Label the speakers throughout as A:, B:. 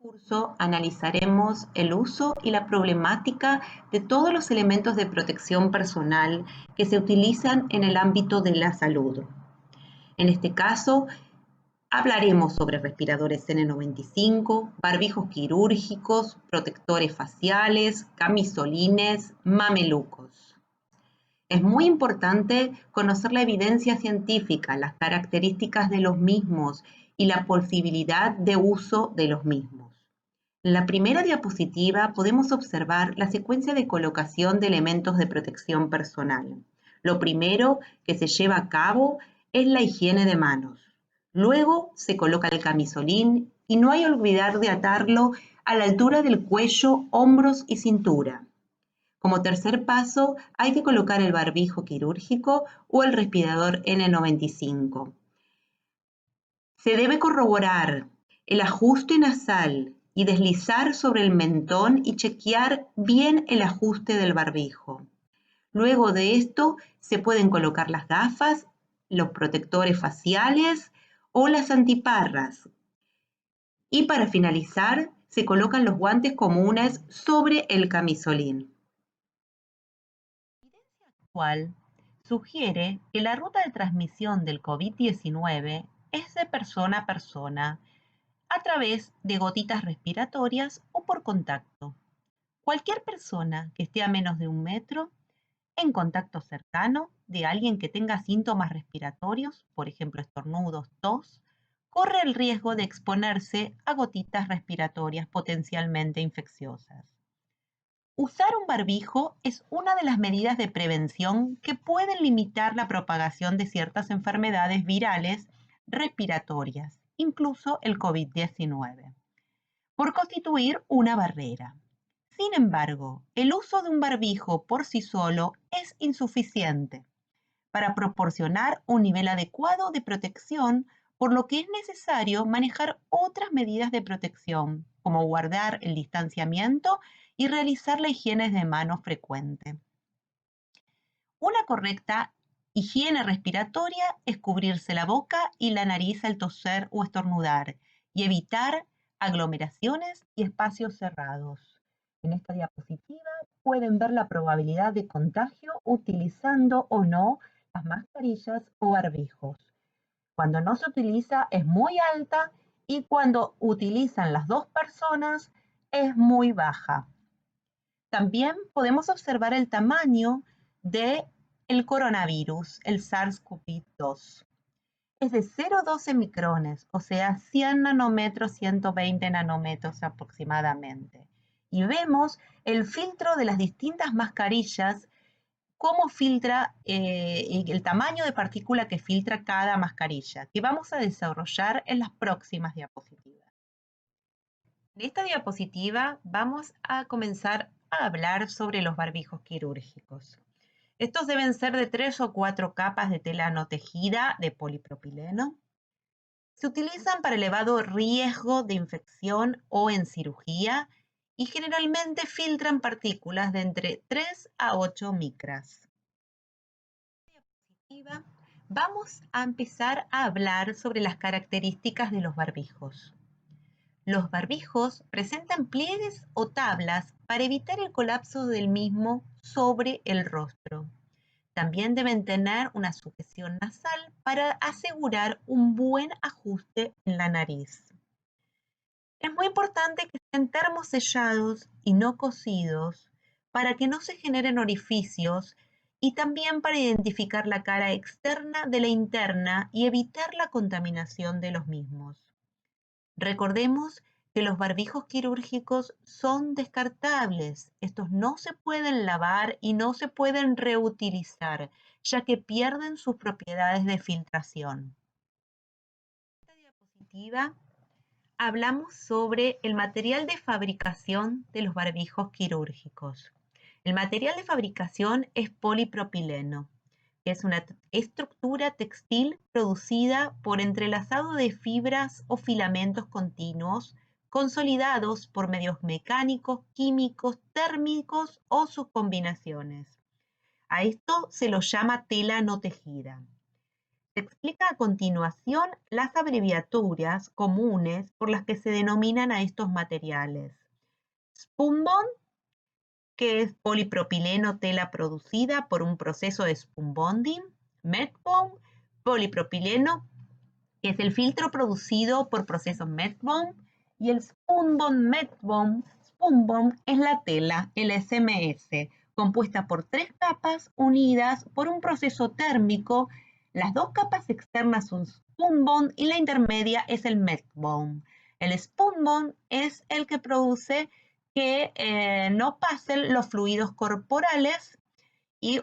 A: Curso analizaremos el uso y la problemática de todos los elementos de protección personal que se utilizan en el ámbito de la salud. En este caso, hablaremos sobre respiradores N95, barbijos quirúrgicos, protectores faciales, camisolines, mamelucos. Es muy importante conocer la evidencia científica, las características de los mismos y la posibilidad de uso de los mismos. En la primera diapositiva podemos observar la secuencia de colocación de elementos de protección personal. Lo primero que se lleva a cabo es la higiene de manos. Luego se coloca el camisolín y no hay que olvidar de atarlo a la altura del cuello, hombros y cintura. Como tercer paso, hay que colocar el barbijo quirúrgico o el respirador N95. Se debe corroborar el ajuste nasal y deslizar sobre el mentón y chequear bien el ajuste del barbijo. Luego de esto se pueden colocar las gafas, los protectores faciales o las antiparras. Y para finalizar, se colocan los guantes comunes sobre el camisolín. La evidencia actual sugiere que la ruta de transmisión del COVID-19 es de persona a persona a través de gotitas respiratorias o por contacto. Cualquier persona que esté a menos de 1 metro en contacto cercano de alguien que tenga síntomas respiratorios, por ejemplo estornudos, tos, corre el riesgo de exponerse a gotitas respiratorias potencialmente infecciosas. Usar un barbijo es una de las medidas de prevención que pueden limitar la propagación de ciertas enfermedades virales respiratorias, incluso el COVID-19, por constituir una barrera. Sin embargo, el uso de un barbijo por sí solo es insuficiente para proporcionar un nivel adecuado de protección, por lo que es necesario manejar otras medidas de protección, como guardar el distanciamiento y realizar la higiene de manos frecuente. Una correcta higiene respiratoria es cubrirse la boca y la nariz al toser o estornudar y evitar aglomeraciones y espacios cerrados. En esta diapositiva pueden ver la probabilidad de contagio utilizando o no las mascarillas o barbijos. Cuando no se utiliza es muy alta y cuando utilizan las dos personas es muy baja. También podemos observar el tamaño del coronavirus, el SARS-CoV-2. Es de 0,12 micrones, o sea, 100 nanómetros, 120 nanómetros aproximadamente. Y vemos el filtro de las distintas mascarillas, cómo filtra el tamaño de partícula que filtra cada mascarilla, que vamos a desarrollar en las próximas diapositivas. En esta diapositiva vamos a comenzar a hablar sobre los barbijos quirúrgicos. Estos deben ser de 3 o 4 capas de tela no tejida de polipropileno. Se utilizan para elevado riesgo de infección o en cirugía y generalmente filtran partículas de entre 3 a 8 micras. En esta diapositiva vamos a empezar a hablar sobre las características de los barbijos. Los barbijos presentan pliegues o tablas para evitar el colapso del mismo sobre el rostro. También deben tener una sujeción nasal para asegurar un buen ajuste en la nariz. Es muy importante que estén termosellados y no cosidos para que no se generen orificios y también para identificar la cara externa de la interna y evitar la contaminación de los mismos. Recordemos que los barbijos quirúrgicos son descartables. Estos no se pueden lavar y no se pueden reutilizar, ya que pierden sus propiedades de filtración. En esta diapositiva hablamos sobre el material de fabricación de los barbijos quirúrgicos. El material de fabricación es polipropileno, que es una estructura textil producida por entrelazado de fibras o filamentos continuos consolidados por medios mecánicos, químicos, térmicos o sus combinaciones. A esto se lo llama tela no tejida. explica a continuación las abreviaturas comunes por las que se denominan a estos materiales. Spunbond, que es polipropileno tela producida por un proceso de spunbonding. Methbond, polipropileno, que es el filtro producido por procesos Methbond. Y el Spunbond es la tela, el SMS, compuesta por 3 capas unidas por un proceso térmico. Las 2 capas externas son Spunbond y la intermedia es el Methbond. El Spunbond es el que produce que no pasen los fluidos corporales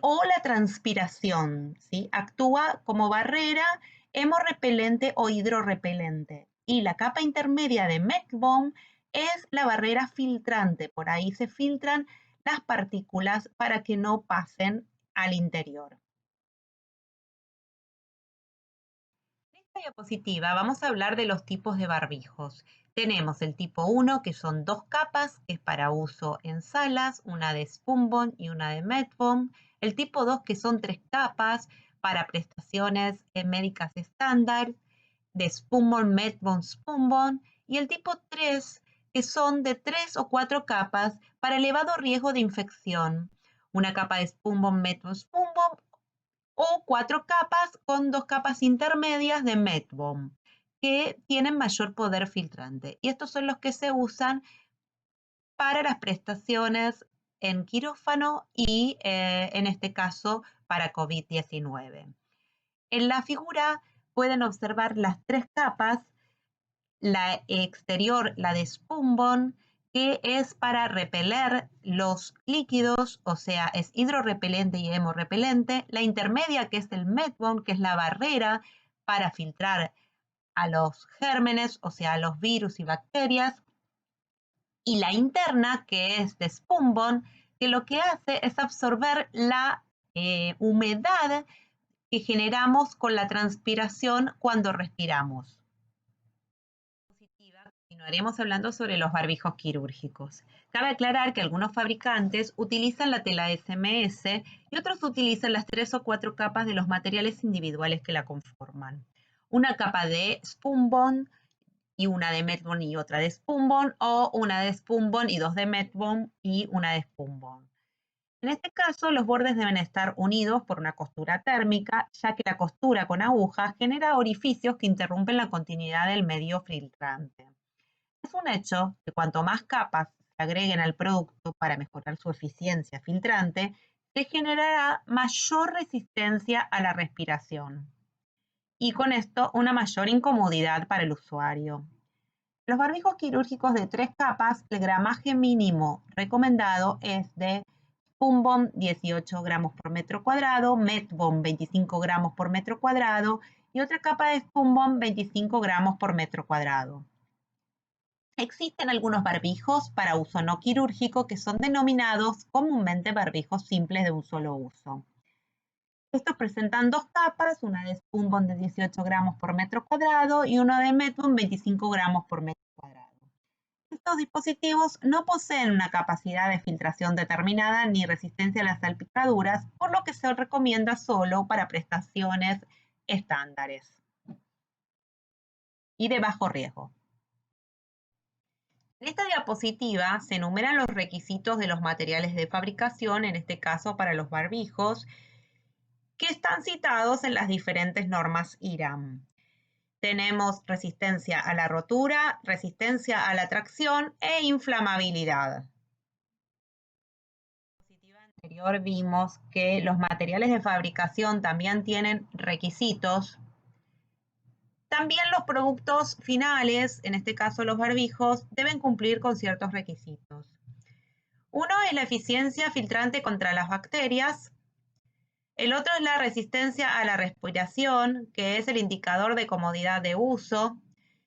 A: o la transpiración, ¿sí? Actúa como barrera hemorrepelente o hidrorrepelente. Y la capa intermedia de Methbond es la barrera filtrante. Por ahí se filtran las partículas para que no pasen al interior. En esta diapositiva vamos a hablar de los tipos de barbijos. Tenemos el tipo 1, que son 2 capas, que es para uso en salas, una de Spunbond y una de Methbond. El tipo 2, que son 3 capas, para prestaciones médicas estándar, de Spunbond, Methbond, Spunbond. Y el tipo 3, que son de 3 o 4 capas, para elevado riesgo de infección. Una capa de Spunbond, Methbond, Spunbond, o 4 capas con 2 capas intermedias de Methbond, que tienen mayor poder filtrante. Y estos son los que se usan para las prestaciones en quirófano y en este caso para COVID-19. En la figura pueden observar las 3 capas, la exterior, la de Spunbond, que es para repeler los líquidos, o sea, es hidrorrepelente y hemorrepelente. La intermedia, que es el Methbond, que es la barrera para filtrar a los gérmenes, o sea, a los virus y bacterias. Y la interna, que es de Spunbond, que lo que hace es absorber la humedad que generamos con la transpiración cuando respiramos. Continuaremos hablando sobre los barbijos quirúrgicos. Cabe aclarar que algunos fabricantes utilizan la tela SMS y otros utilizan las 3 o 4 capas de los materiales individuales que la conforman. Una capa de Spunbond y una de Methbond y otra de Spunbond, o una de Spunbond y 2 de Methbond y una de Spunbond. En este caso, los bordes deben estar unidos por una costura térmica, ya que la costura con agujas genera orificios que interrumpen la continuidad del medio filtrante. Es un hecho que cuanto más capas se agreguen al producto para mejorar su eficiencia filtrante, se generará mayor resistencia a la respiración y con esto una mayor incomodidad para el usuario. Los barbijos quirúrgicos de 3 capas, el gramaje mínimo recomendado es de Spunbond 18 gramos por metro cuadrado, Methbond 25 gramos por metro cuadrado y otra capa de Spunbond 25 gramos por metro cuadrado. Existen algunos barbijos para uso no quirúrgico que son denominados comúnmente barbijos simples de un solo uso. Estos presentan 2 capas, una de Spunbond de 18 gramos por metro cuadrado y una de Methbond 25 gramos por metro cuadrado. Estos dispositivos no poseen una capacidad de filtración determinada ni resistencia a las salpicaduras, por lo que se recomienda solo para prestaciones estándares y de bajo riesgo. En esta diapositiva se enumeran los requisitos de los materiales de fabricación, en este caso para los barbijos, que están citados en las diferentes normas IRAM. Tenemos resistencia a la rotura, resistencia a la tracción e inflamabilidad. En la diapositiva anterior vimos que los materiales de fabricación también tienen requisitos. También los productos finales, en este caso los barbijos, deben cumplir con ciertos requisitos. Uno es la eficiencia filtrante contra las bacterias. El otro es la resistencia a la respiración, que es el indicador de comodidad de uso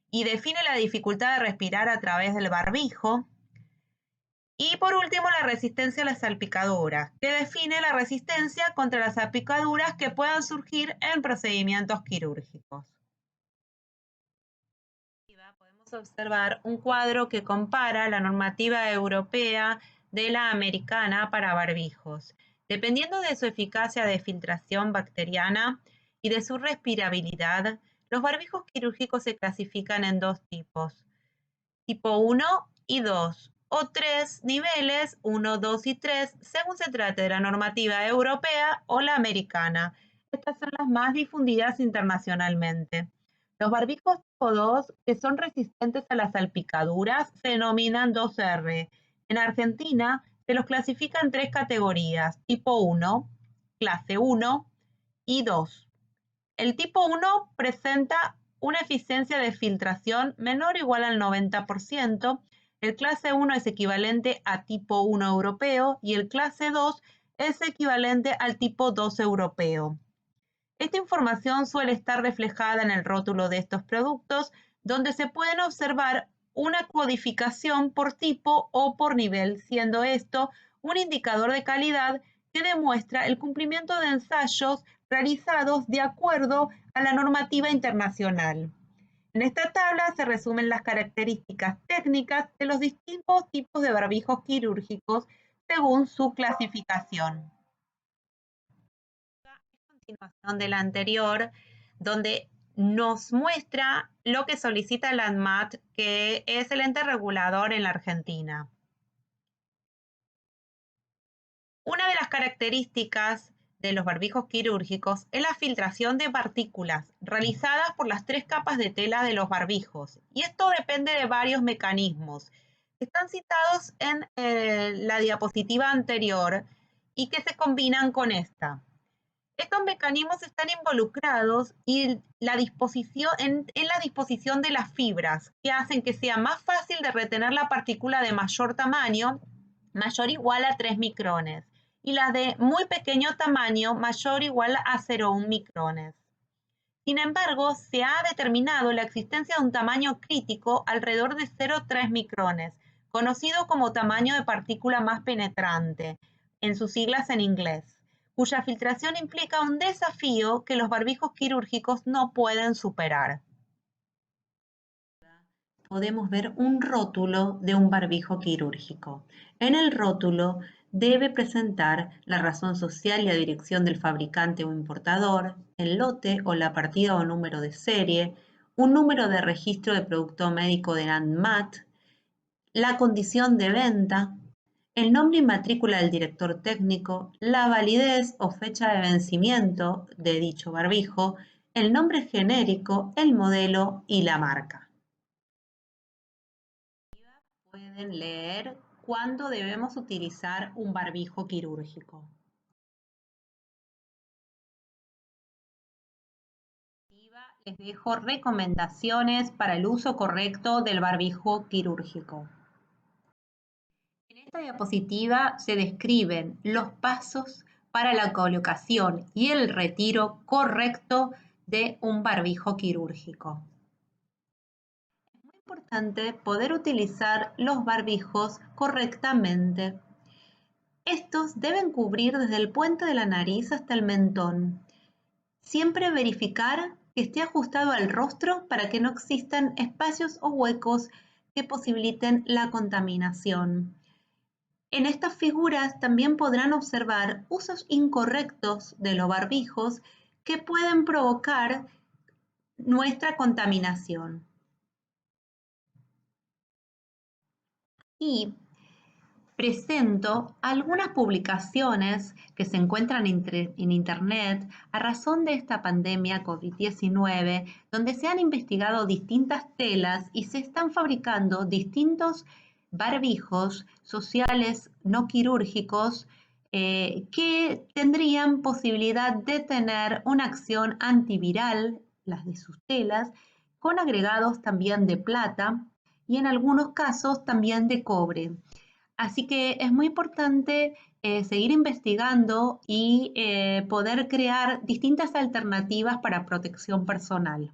A: y define la dificultad de respirar a través del barbijo. Y por último, la resistencia a las salpicaduras, que define la resistencia contra las salpicaduras que puedan surgir en procedimientos quirúrgicos. Podemos observar un cuadro que compara la normativa europea de la americana para barbijos. Dependiendo de su eficacia de filtración bacteriana y de su respirabilidad, los barbijos quirúrgicos se clasifican en dos tipos, tipo 1 y 2, o tres niveles, 1, 2 y 3, según se trate de la normativa europea o la americana. Estas son las más difundidas internacionalmente. Los barbijos tipo 2, que son resistentes a las salpicaduras, se denominan 2R. En Argentina se los clasifica en tres categorías, tipo 1, clase 1 y 2. El tipo 1 presenta una eficiencia de filtración menor o igual al 90%, el clase 1 es equivalente a tipo 1 europeo y el clase 2 es equivalente al tipo 2 europeo. Esta información suele estar reflejada en el rótulo de estos productos, donde se pueden observar una codificación por tipo o por nivel, siendo esto un indicador de calidad que demuestra el cumplimiento de ensayos realizados de acuerdo a la normativa internacional. En esta tabla se resumen las características técnicas de los distintos tipos de barbijos quirúrgicos según su clasificación. Continuación de la anterior, donde nos muestra lo que solicita el ANMAT, que es el ente regulador en la Argentina. Una de las características de los barbijos quirúrgicos es la filtración de partículas realizadas por las tres capas de tela de los barbijos, y esto depende de varios mecanismos que están citados en la diapositiva anterior y que se combinan con esta. Estos mecanismos están involucrados en la disposición de las fibras, que hacen que sea más fácil de retener la partícula de mayor tamaño, mayor o igual a 3 micrones, y las de muy pequeño tamaño, mayor o igual a 0,1 micrones. Sin embargo, se ha determinado la existencia de un tamaño crítico alrededor de 0,3 micrones, conocido como tamaño de partícula más penetrante, en sus siglas en inglés, cuya filtración implica un desafío que los barbijos quirúrgicos no pueden superar. Podemos ver un rótulo de un barbijo quirúrgico. En el rótulo debe presentar la razón social y la dirección del fabricante o importador, el lote o la partida o número de serie, un número de registro de producto médico de ANMAT, la condición de venta, el nombre y matrícula del director técnico, la validez o fecha de vencimiento de dicho barbijo, el nombre genérico, el modelo y la marca. Pueden leer cuándo debemos utilizar un barbijo quirúrgico. Les dejo recomendaciones para el uso correcto del barbijo quirúrgico. En esta diapositiva se describen los pasos para la colocación y el retiro correcto de un barbijo quirúrgico. Es muy importante poder utilizar los barbijos correctamente. Estos deben cubrir desde el puente de la nariz hasta el mentón. Siempre verificar que esté ajustado al rostro para que no existan espacios o huecos que posibiliten la contaminación. En estas figuras también podrán observar usos incorrectos de los barbijos que pueden provocar nuestra contaminación. Y presento algunas publicaciones que se encuentran en Internet a razón de esta pandemia COVID-19, donde se han investigado distintas telas y se están fabricando distintos barbijos sociales no quirúrgicos que tendrían posibilidad de tener una acción antiviral, las de sus telas, con agregados también de plata y en algunos casos también de cobre. Así que es muy importante seguir investigando y poder crear distintas alternativas para protección personal.